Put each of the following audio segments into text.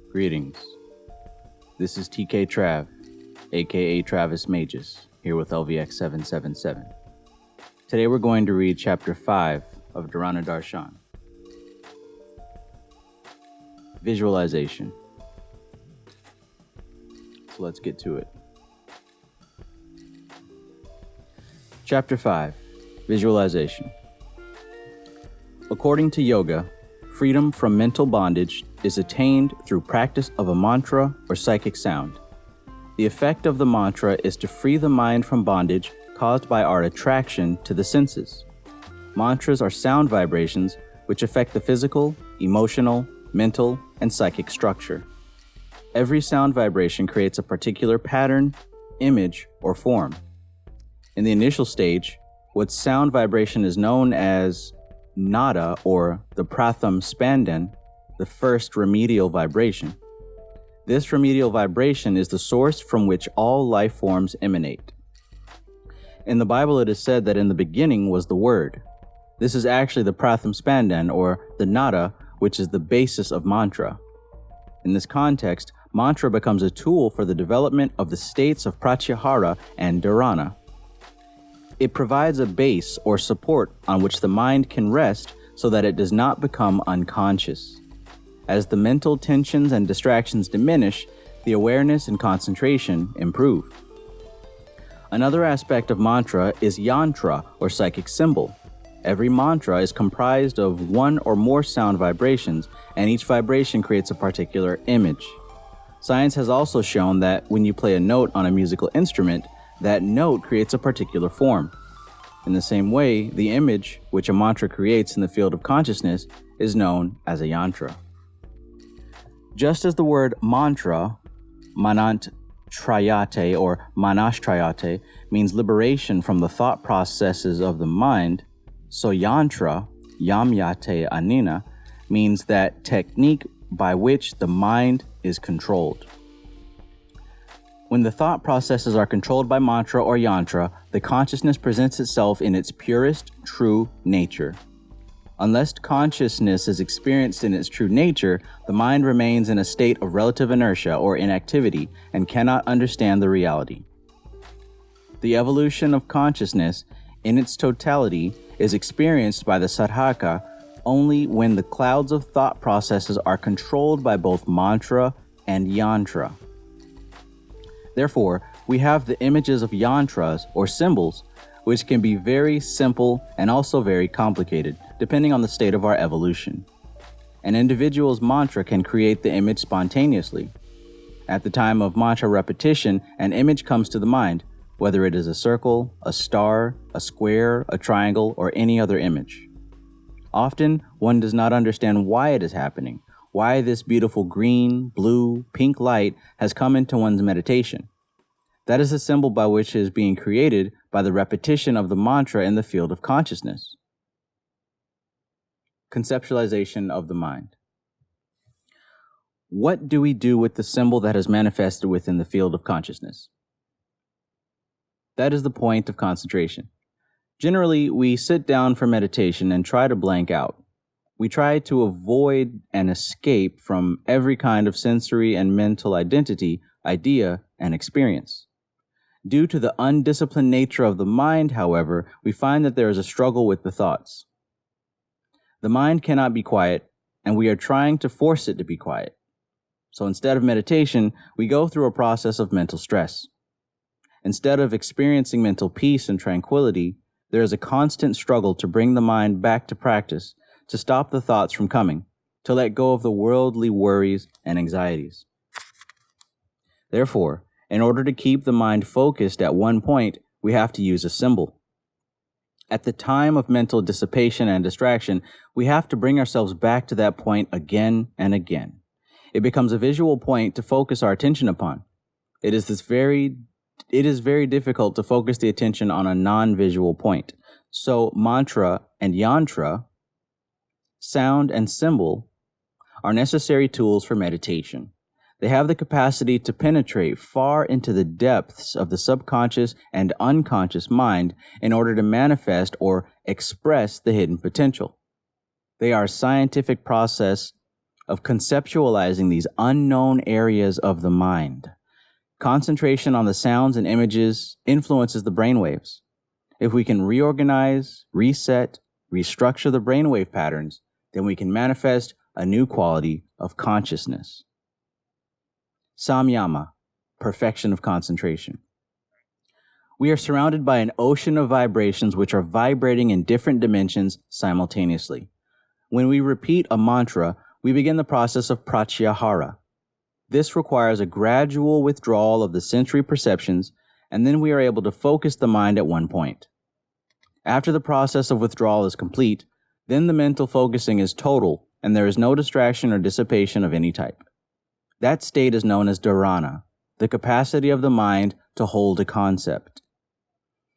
Greetings. This is TK Trav, aka Travis Magus, here with LVX777. Today we're going to read Chapter 5 of Dharana Darshan. Visualization. So let's get to it. Chapter 5, Visualization. According to yoga, freedom from mental bondage is attained through practice of a mantra or psychic sound. The effect of the mantra is to free the mind from bondage caused by our attraction to the senses. Mantras are sound vibrations which affect the physical, emotional, mental, and psychic structure. Every sound vibration creates a particular pattern, image, or form. In the initial stage, what sound vibration is known as nada, or the pratham spandan, the first remedial vibration. This remedial vibration is the source from which all life forms emanate. In the Bible, it is said that in the beginning was the Word. This is actually the pratham spandan, or the nada, which is the basis of mantra. In this context, mantra becomes a tool for the development of the states of pratyahara and dharana. It provides a base or support on which the mind can rest so that it does not become unconscious. As the mental tensions and distractions diminish, the awareness and concentration improve. Another aspect of mantra is yantra, or psychic symbol. Every mantra is comprised of one or more sound vibrations, and each vibration creates a particular image. Science has also shown that when you play a note on a musical instrument, that note creates a particular form. In the same way, the image which a mantra creates in the field of consciousness is known as a yantra. Just as the word mantra, manant trayate or manashtrayate, means liberation from the thought processes of the mind, so yantra, yamyate anina, means that technique by which the mind is controlled. When the thought processes are controlled by mantra or yantra, the consciousness presents itself in its purest, true nature. Unless consciousness is experienced in its true nature, the mind remains in a state of relative inertia or inactivity and cannot understand the reality. The evolution of consciousness in its totality is experienced by the sadhaka only when the clouds of thought processes are controlled by both mantra and yantra. Therefore, we have the images of yantras or symbols, which can be very simple and also very complicated, depending on the state of our evolution. An individual's mantra can create the image spontaneously. At the time of mantra repetition, an image comes to the mind, whether it is a circle, a star, a square, a triangle, or any other image. Often, one does not understand why it is happening, why this beautiful green, blue, pink light has come into one's meditation. That is the symbol by which it is being created by the repetition of the mantra in the field of consciousness. Conceptualization of the mind. What do we do with the symbol that has manifested within the field of consciousness? That is the point of concentration. Generally, we sit down for meditation and try to blank out. We try to avoid and escape from every kind of sensory and mental identity, idea, and experience. Due to the undisciplined nature of the mind, however, we find that there is a struggle with the thoughts. The mind cannot be quiet, and we are trying to force it to be quiet. So instead of meditation, we go through a process of mental stress. Instead of experiencing mental peace and tranquility, there is a constant struggle to bring the mind back to practice, to stop the thoughts from coming, to let go of the worldly worries and anxieties. Therefore, in order to keep the mind focused at one point, we have to use a symbol. At the time of mental dissipation and distraction, we have to bring ourselves back to that point again and again. It becomes a visual point to focus our attention upon. It is very difficult to focus the attention on a non-visual point. So mantra and yantra, sound and symbol, are necessary tools for meditation. They have the capacity to penetrate far into the depths of the subconscious and unconscious mind in order to manifest or express the hidden potential. They are a scientific process of conceptualizing these unknown areas of the mind. Concentration on the sounds and images influences the brainwaves. If we can reorganize, reset, restructure the brainwave patterns, then we can manifest a new quality of consciousness. Samyama, perfection of concentration. We are surrounded by an ocean of vibrations which are vibrating in different dimensions simultaneously. When we repeat a mantra, we begin the process of pratyahara. This requires a gradual withdrawal of the sensory perceptions, and then we are able to focus the mind at one point. After the process of withdrawal is complete, then the mental focusing is total, and there is no distraction or dissipation of any type. That state is known as dharana, the capacity of the mind to hold a concept.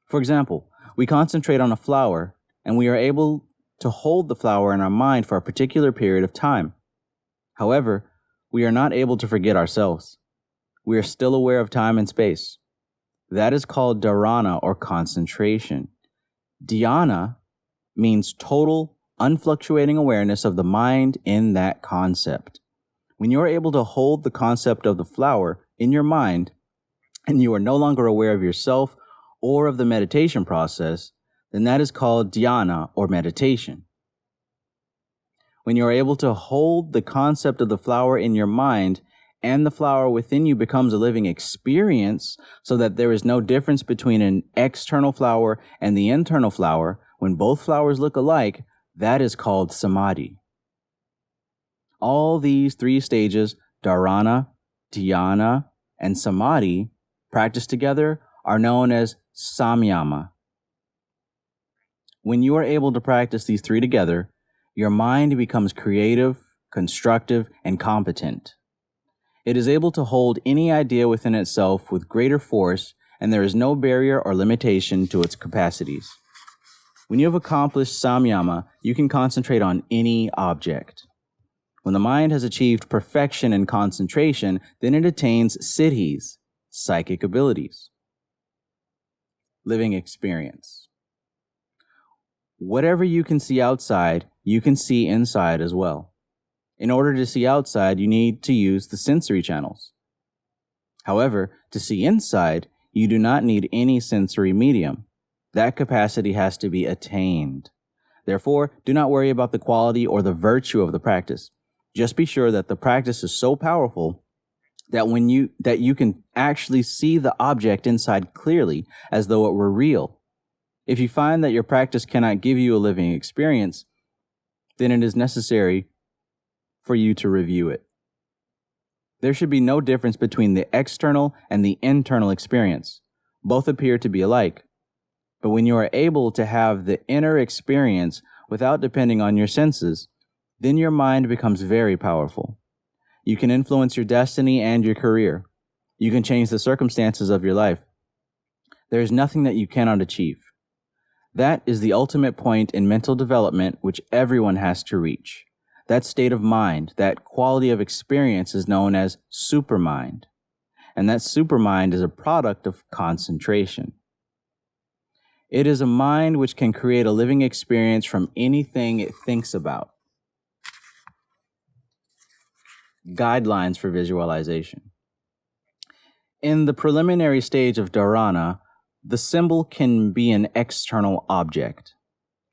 For example, we concentrate on a flower, and we are able to hold the flower in our mind for a particular period of time. However, we are not able to forget ourselves. We are still aware of time and space. That is called dharana or concentration. Dhyana means total, unfluctuating awareness of the mind in that concept. When you are able to hold the concept of the flower in your mind, and you are no longer aware of yourself or of the meditation process, then that is called dhyana or meditation. When you are able to hold the concept of the flower in your mind and the flower within you becomes a living experience so that there is no difference between an external flower and the internal flower, when both flowers look alike, that is called samadhi. All these three stages, dharana, dhyana, and samadhi, practiced together are known as samyama. When you are able to practice these three together, your mind becomes creative, constructive, and competent. It is able to hold any idea within itself with greater force, and there is no barrier or limitation to its capacities. When you have accomplished samyama, you can concentrate on any object. When the mind has achieved perfection and concentration, then it attains siddhis, psychic abilities. Living experience. Whatever you can see outside, you can see inside as well. In order to see outside, you need to use the sensory channels. However, to see inside, you do not need any sensory medium. That capacity has to be attained. Therefore, do not worry about the quality or the virtue of the practice. Just be sure that the practice is so powerful that you can actually see the object inside clearly as though it were real. If you find that your practice cannot give you a living experience, then it is necessary for you to review it. There should be no difference between the external and the internal experience. Both appear to be alike. But when you are able to have the inner experience without depending on your senses, then your mind becomes very powerful. You can influence your destiny and your career. You can change the circumstances of your life. There is nothing that you cannot achieve. That is the ultimate point in mental development which everyone has to reach. That state of mind, that quality of experience is known as supermind. And that supermind is a product of concentration. It is a mind which can create a living experience from anything it thinks about. Guidelines for visualization. In the preliminary stage of dharana, the symbol can be an external object.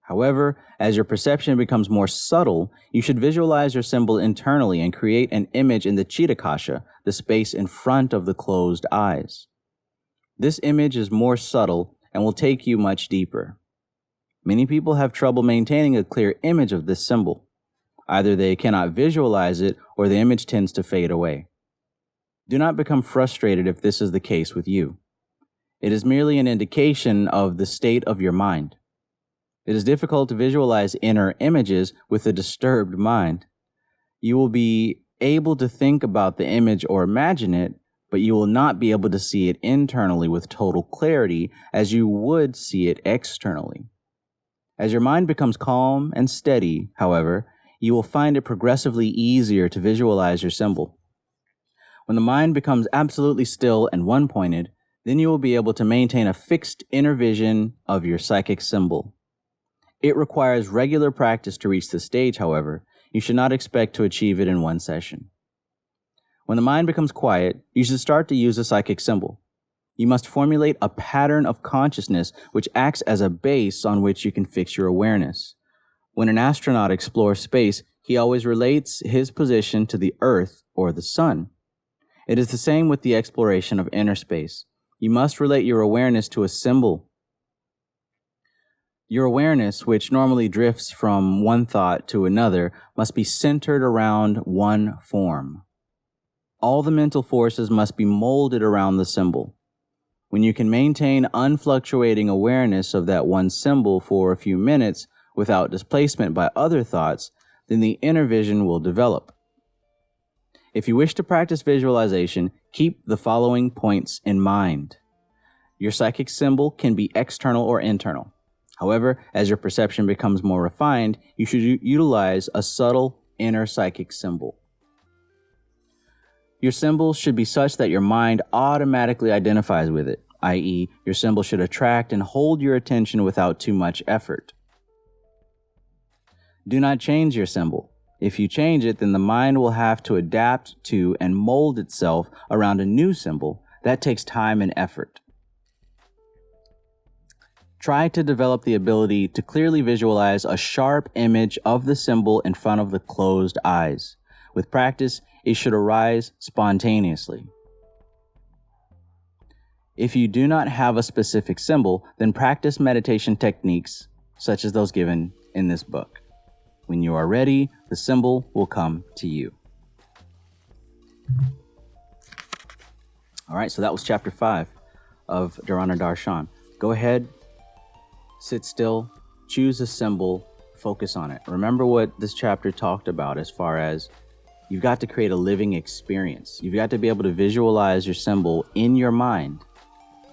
However, as your perception becomes more subtle, you should visualize your symbol internally and create an image in the chitakasha, the space in front of the closed eyes. This image is more subtle and will take you much deeper. Many people have trouble maintaining a clear image of this symbol. Either they cannot visualize it or the image tends to fade away. Do not become frustrated if this is the case with you. It is merely an indication of the state of your mind. It is difficult to visualize inner images with a disturbed mind. You will be able to think about the image or imagine it, but you will not be able to see it internally with total clarity as you would see it externally. As your mind becomes calm and steady, however, you will find it progressively easier to visualize your symbol. When the mind becomes absolutely still and one-pointed, then you will be able to maintain a fixed inner vision of your psychic symbol. It requires regular practice to reach this stage, however. You should not expect to achieve it in one session. When the mind becomes quiet, you should start to use a psychic symbol. You must formulate a pattern of consciousness which acts as a base on which you can fix your awareness. When an astronaut explores space, he always relates his position to the Earth or the Sun. It is the same with the exploration of inner space. You must relate your awareness to a symbol. Your awareness, which normally drifts from one thought to another, must be centered around one form. All the mental forces must be molded around the symbol. When you can maintain unfluctuating awareness of that one symbol for a few minutes without displacement by other thoughts, then the inner vision will develop. If you wish to practice visualization, keep the following points in mind. Your psychic symbol can be external or internal. However, as your perception becomes more refined, you should utilize a subtle inner psychic symbol. Your symbol should be such that your mind automatically identifies with it, i.e., your symbol should attract and hold your attention without too much effort. Do not change your symbol. If you change it, then the mind will have to adapt to and mold itself around a new symbol. That takes time and effort. Try to develop the ability to clearly visualize a sharp image of the symbol in front of the closed eyes. With practice, it should arise spontaneously. If you do not have a specific symbol, then practice meditation techniques such as those given in this book. When you are ready, the symbol will come to you. All right, so that was chapter 5 of Dharana Darshan. Go ahead, sit still, choose a symbol, focus on it. Remember what this chapter talked about as far as you've got to create a living experience. You've got to be able to visualize your symbol in your mind,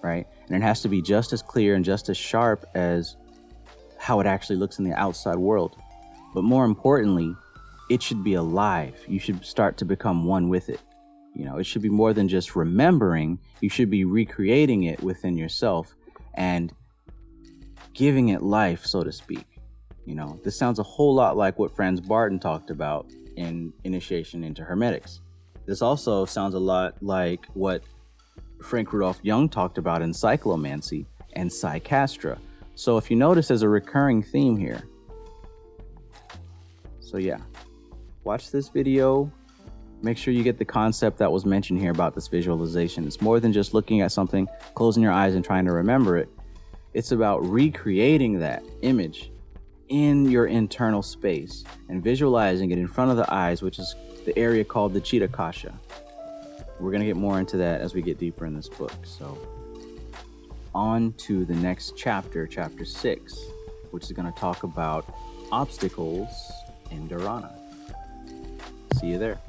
right? And it has to be just as clear and just as sharp as how it actually looks in the outside world. But more importantly, it should be alive. You should start to become one with it. You know, it should be more than just remembering. You should be recreating it within yourself and giving it life, so to speak. You know, this sounds a whole lot like what Franz Barton talked about in Initiation into Hermetics. This also sounds a lot like what Frank Rudolph Jung talked about in Cyclomancy and Psychastra. So if you notice, there's a recurring theme here. So yeah, watch this video. Make sure you get the concept that was mentioned here about this visualization. It's more than just looking at something, closing your eyes and trying to remember it. It's about recreating that image in your internal space and visualizing it in front of the eyes, which is the area called the Chitta Kasha. We're going to get more into that as we get deeper in this book. So on to the next chapter, chapter 6, which is going to talk about obstacles in Dharana. See you there.